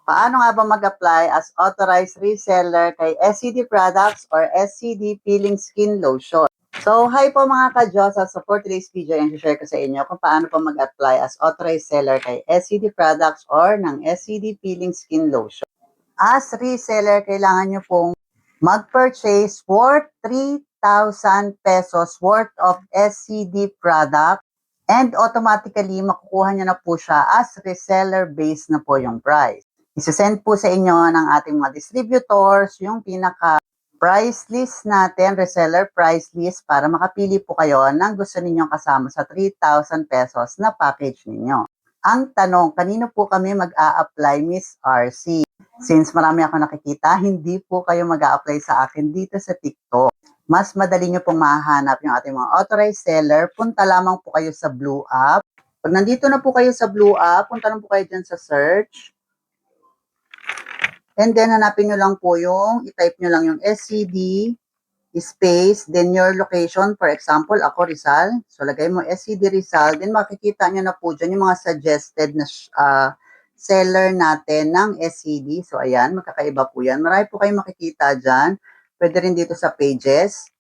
Paano nga ba mag-apply as authorized reseller kay SCD Products or SCD Peeling Skin Lotion? So, hi po mga ka-Diyosa. So, for today's video, i-share ko sa inyo kung paano po mag-apply as authorized seller kay SCD Products or ng SCD Peeling Skin Lotion. As reseller, kailangan nyo pong mag-purchase worth 3,000 pesos worth of SCD product and automatically makukuha nyo na po siya as reseller base na po yung price. Isasend po sa inyo ng ating mga distributors yung pinaka price list natin, reseller price list, para makapili po kayo ng gusto ninyong kasama sa 3,000 pesos na package ninyo. Ang tanong, kanino po kami mag-a-apply, Miss RC? Since marami ako nakikita, hindi po kayo mag-a-apply sa akin dito sa TikTok. Mas madali nyo pong mahanap yung ating mga authorized seller. Punta lamang po kayo sa Blue App. Pag nandito na po kayo sa Blue App, punta na po kayo dyan sa search. And then, hanapin nyo lang po yung, i-type nyo lang yung SCD space, then your location. For example, ako Rizal. So, lagay mo SCD Rizal. Then, makikita nyo na po dyan yung mga suggested na seller natin ng SCD. So, ayan, magkakaiba po yan. Marami po kayong makikita dyan. Pwede rin dito sa pages.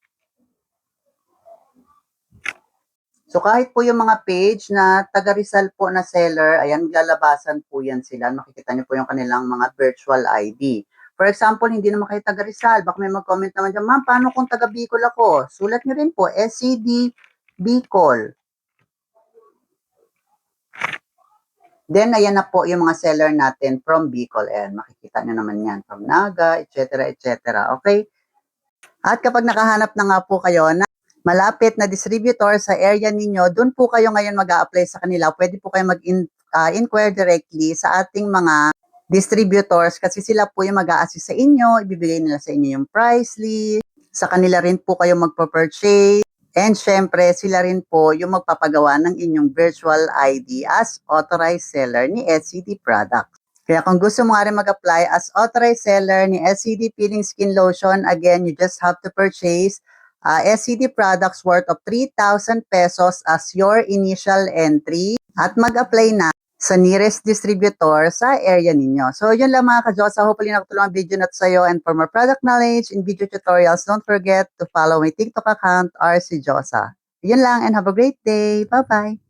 So, kahit po yung mga page na taga Rizal po na seller, ayan, maglalabasan po yan sila. Makikita nyo po yung kanilang mga virtual ID. For example, hindi naman kayo taga Rizal. Baka may mag-comment naman dyan, ma'am, paano kung taga Bicol ako? Sulat nyo rin po, SCD Bicol. Then, ayan na po yung mga seller natin from Bicol. Ayan, makikita nyo naman yan. From Naga, etc. etc. Okay? At kapag nakahanap na nga po kayo na malapit na distributor sa area ninyo, doon po kayo ngayon mag-a-apply sa kanila. Pwede po kayo mag-inquire directly sa ating mga distributors kasi sila po yung mag-a-assist sa inyo, ibibigay nila sa inyo yung price list, sa kanila rin po kayo magpa-purchase, and syempre sila rin po yung magpapagawa ng inyong virtual ID as authorized seller ni SCD Products. Kaya kung gusto mo nga rin mag-apply as authorized seller ni SCD Peeling Skin Lotion, again, you just have to purchase SCD products worth of 3,000 pesos as your initial entry at mag-apply na sa nearest distributor sa area ninyo. So, yun lang mga ka-Diyosa. Hopefully, nakatulong ang video na to sa'yo. And for more product knowledge and video tutorials, don't forget to follow my TikTok account, RC Diyosa. Yun lang and have a great day. Bye-bye!